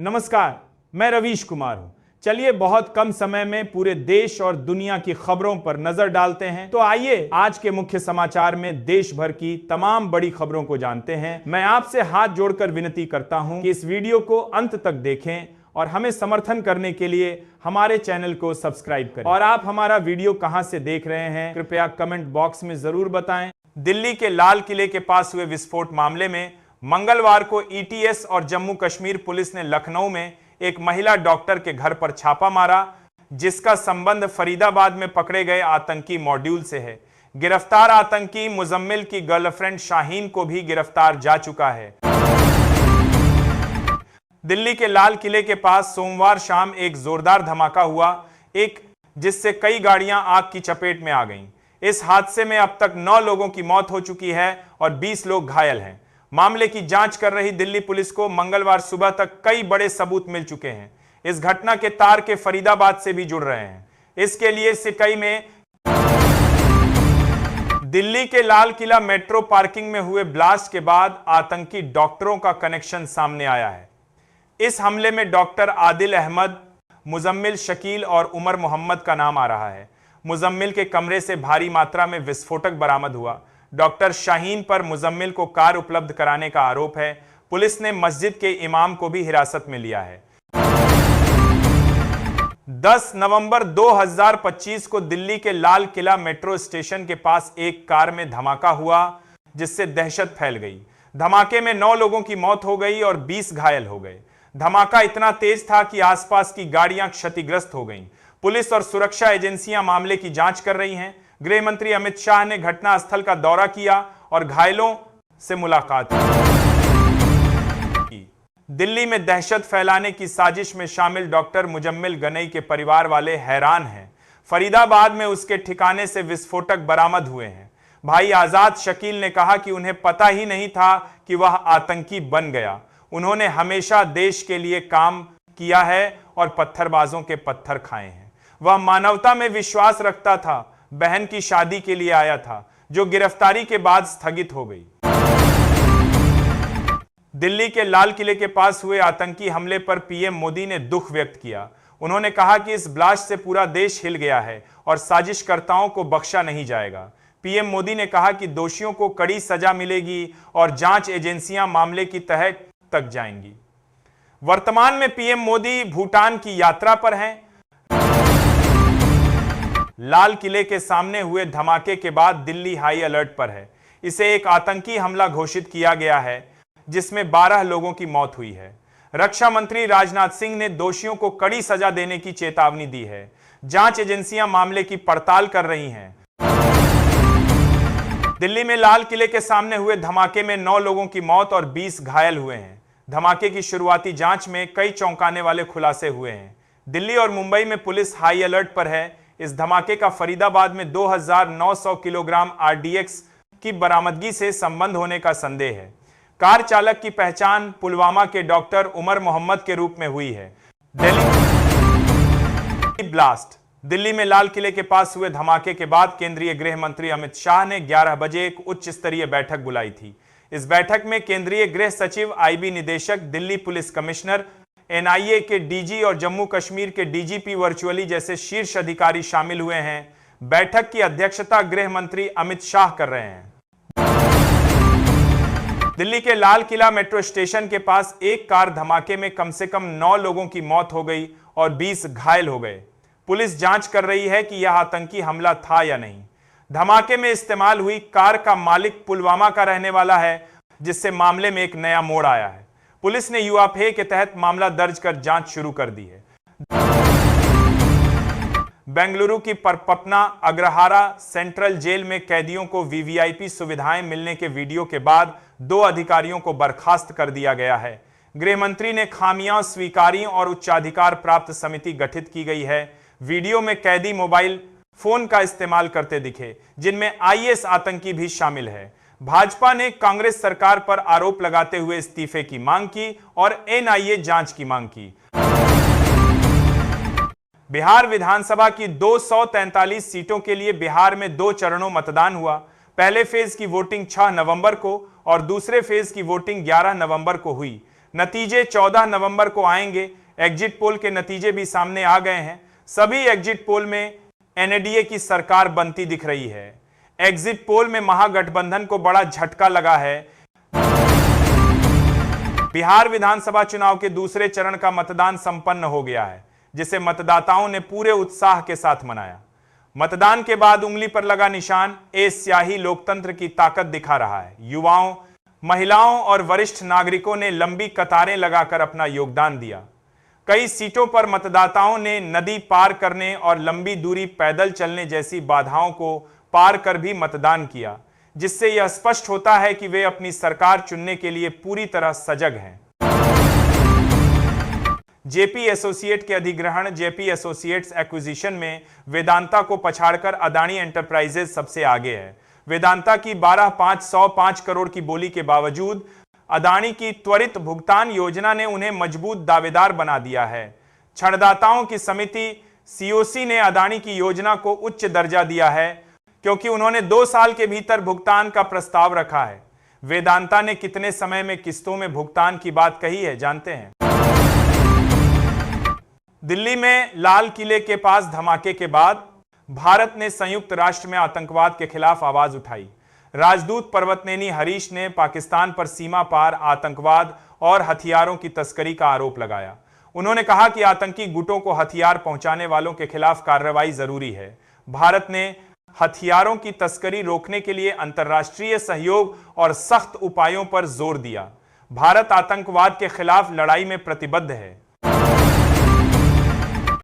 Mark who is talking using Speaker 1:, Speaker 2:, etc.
Speaker 1: नमस्कार, मैं रवीश कुमार हूं। चलिए बहुत कम समय में पूरे देश और दुनिया की खबरों पर नजर डालते हैं। तो आइए आज के मुख्य समाचार में देश भर की तमाम बड़ी खबरों को जानते हैं। मैं आपसे हाथ जोड़कर विनती करता हूं कि इस वीडियो को अंत तक देखें और हमें समर्थन करने के लिए हमारे चैनल को सब्सक्राइब करें। और आप हमारा वीडियो कहां से देख रहे हैं कृपया कमेंट बॉक्स में जरूर बताएं। दिल्ली के लाल किले के पास हुए विस्फोट मामले में मंगलवार को ईटीएस और जम्मू कश्मीर पुलिस ने लखनऊ में एक महिला डॉक्टर के घर पर छापा मारा, जिसका संबंध फरीदाबाद में पकड़े गए आतंकी मॉड्यूल से है। गिरफ्तार आतंकी मुजम्मिल की गर्लफ्रेंड शाहीन को भी गिरफ्तार जा चुका है। दिल्ली के लाल किले के पास सोमवार शाम एक जोरदार धमाका हुआ, जिससे कई गाड़ियां आग की चपेट में आ गईं। इस हादसे में अब तक 9 लोगों की मौत हो चुकी है और 20 लोग घायल हैं। मामले की जांच कर रही दिल्ली पुलिस को मंगलवार सुबह तक कई बड़े सबूत मिल चुके हैं। इस घटना के तार के फरीदाबाद से भी जुड़ रहे हैं। इसके लिए सिकई में दिल्ली के लाल किला मेट्रो पार्किंग में हुए ब्लास्ट के बाद आतंकी डॉक्टरों का कनेक्शन सामने आया है। इस हमले में डॉक्टर आदिल अहमद, मुजम्मिल शकील और उमर मोहम्मद का नाम आ रहा है। मुजम्मिल के कमरे से भारी मात्रा में विस्फोटक बरामद हुआ। डॉक्टर शाहीन पर मुजम्मिल को कार उपलब्ध कराने का आरोप है। पुलिस ने मस्जिद के इमाम को भी हिरासत में लिया है। 10 नवंबर 2025 को दिल्ली के लाल किला मेट्रो स्टेशन के पास एक कार में धमाका हुआ, जिससे दहशत फैल गई। धमाके में 9 लोगों की मौत हो गई और 20 घायल हो गए। धमाका इतना तेज था कि आसपास की गाड़ियां क्षतिग्रस्त हो गईं। पुलिस और सुरक्षा एजेंसियां मामले की जांच कर रही हैं। गृह मंत्री अमित शाह ने घटनास्थल का दौरा किया और घायलों से मुलाकात की। दिल्ली में दहशत फैलाने की साजिश में शामिल डॉक्टर मुजम्मिल गनई के परिवार वाले हैरान हैं। फरीदाबाद में उसके ठिकाने से विस्फोटक बरामद हुए हैं। भाई आजाद शकील ने कहा कि उन्हें पता ही नहीं था कि वह आतंकी बन गया। उन्होंने हमेशा देश के लिए काम किया है और पत्थरबाजों के पत्थर खाए हैं। वह मानवता में विश्वास रखता था। बहन की शादी के लिए आया था, जो गिरफ्तारी के बाद स्थगित हो गई। दिल्ली के लाल किले के पास हुए आतंकी हमले पर पीएम मोदी ने दुख व्यक्त किया। उन्होंने कहा कि इस ब्लास्ट से पूरा देश हिल गया है और साजिशकर्ताओं को बख्शा नहीं जाएगा। पीएम मोदी ने कहा कि दोषियों को कड़ी सजा मिलेगी और जांच एजेंसियां मामले की तह तक जाएंगी। वर्तमान में पीएम मोदी भूटान की यात्रा पर हैं। लाल किले के सामने हुए धमाके के बाद दिल्ली हाई अलर्ट पर है। इसे एक आतंकी हमला घोषित किया गया है, जिसमें 12 लोगों की मौत हुई है। रक्षा मंत्री राजनाथ सिंह ने दोषियों को कड़ी सजा देने की चेतावनी दी है। जांच एजेंसियां मामले की पड़ताल कर रही हैं। दिल्ली में लाल किले के सामने हुए धमाके में 9 लोगों की मौत और 20 घायल हुए हैं। धमाके की शुरुआती जांच में कई चौंकाने वाले खुलासे हुए हैं। दिल्ली और मुंबई में पुलिस हाई अलर्ट पर है। इस धमाके का फरीदाबाद में 2900 किलोग्राम आरडीएक्स की बरामदगी से संबंध होने का संदेह है। कार चालक की पहचान पुलवामा के डॉक्टर उमर मोहम्मद के रूप में हुई है। दिल्ली ब्लास्ट। दिल्ली में लाल किले के पास हुए धमाके के बाद केंद्रीय गृह मंत्री अमित शाह ने 11 बजे एक उच्च स्तरीय बैठक बुलाई थी। इस बैठक में केंद्रीय गृह सचिव, आईबी निदेशक, दिल्ली पुलिस कमिश्नर, एनआईए के डीजी और जम्मू कश्मीर के डीजीपी वर्चुअली जैसे शीर्ष अधिकारी शामिल हुए हैं। बैठक की अध्यक्षता गृह मंत्री अमित शाह कर रहे हैं। दिल्ली के लाल किला मेट्रो स्टेशन के पास एक कार धमाके में कम से कम 9 लोगों की मौत हो गई और 20 घायल हो गए। पुलिस जांच कर रही है कि यह आतंकी हमला था या नहीं। धमाके में इस्तेमाल हुई कार का मालिक पुलवामा का रहने वाला है, जिससे मामले में एक नया मोड़ आया है। पुलिस ने यूआफए के तहत मामला दर्ज कर जांच शुरू कर दी है। बेंगलुरु की परपपना अग्रहारा सेंट्रल जेल में कैदियों को वीवीआईपी सुविधाएं मिलने के वीडियो के बाद 2 अधिकारियों को बर्खास्त कर दिया गया है। गृह मंत्री ने खामियां स्वीकारी और उच्चाधिकार प्राप्त समिति गठित की गई है। वीडियो में कैदी मोबाइल फोन का इस्तेमाल करते दिखे, जिनमें आईएस आतंकी भी शामिल है। भाजपा ने कांग्रेस सरकार पर आरोप लगाते हुए इस्तीफे की मांग की और एनआईए जांच की मांग की। बिहार विधानसभा की 243 सीटों के लिए बिहार में 2 चरणों मतदान हुआ। पहले फेज की वोटिंग 6 नवंबर को और दूसरे फेज की वोटिंग 11 नवंबर को हुई। नतीजे 14 नवंबर को आएंगे। एग्जिट पोल के नतीजे भी सामने आ गए हैं। सभी एग्जिट पोल में एनडीए की सरकार बनती दिख रही है। एग्जिट पोल में महागठबंधन को बड़ा झटका लगा है। बिहार विधानसभा चुनाव के दूसरे चरण का मतदान संपन्न हो गया है, जिसे मतदाताओं ने पूरे उत्साह के साथ मनाया। मतदान के बाद उंगली पर लगा निशान स्याही लोकतंत्र की ताकत दिखा रहा है। युवाओं, महिलाओं और वरिष्ठ नागरिकों ने लंबी कतारें लगाकर अपना योगदान दिया। कई सीटों पर मतदाताओं ने नदी पार करने और लंबी दूरी पैदल चलने जैसी बाधाओं को पार कर भी मतदान किया, जिससे यह स्पष्ट होता है कि वे अपनी सरकार चुनने के लिए पूरी तरह सजग हैं। जेपी एसोसिएट के अधिग्रहण जेपी एसोसिएट्स एक्विजिशन में वेदांता को पछाड़कर अदानी एंटरप्राइजेज सबसे आगे है। वेदांता की 12,505 करोड़ की बोली के बावजूद अदानी की त्वरित भुगतान योजना ने उन्हें मजबूत दावेदार बना दिया है। छड़दाताओं की समिति सीओसी ने अदानी की योजना को उच्च दर्जा दिया है, क्योंकि उन्होंने 2 साल के भीतर भुगतान का प्रस्ताव रखा है। वेदांता ने कितने समय में किस्तों में भुगतान की बात कही है, जानते हैं? दिल्ली में लाल किले के पास धमाके के बाद भारत ने संयुक्त राष्ट्र में आतंकवाद के खिलाफ आवाज उठाई। राजदूत पर्वतनेनी हरीश ने पाकिस्तान पर सीमा पार आतंकवाद और हथियारों की तस्करी का आरोप लगाया। उन्होंने कहा कि आतंकी गुटों को हथियार पहुंचाने वालों के खिलाफ कार्रवाई जरूरी है। भारत ने हथियारों की तस्करी रोकने के लिए अंतर्राष्ट्रीय सहयोग और सख्त उपायों पर जोर दिया। भारत आतंकवाद के खिलाफ लड़ाई में प्रतिबद्ध है।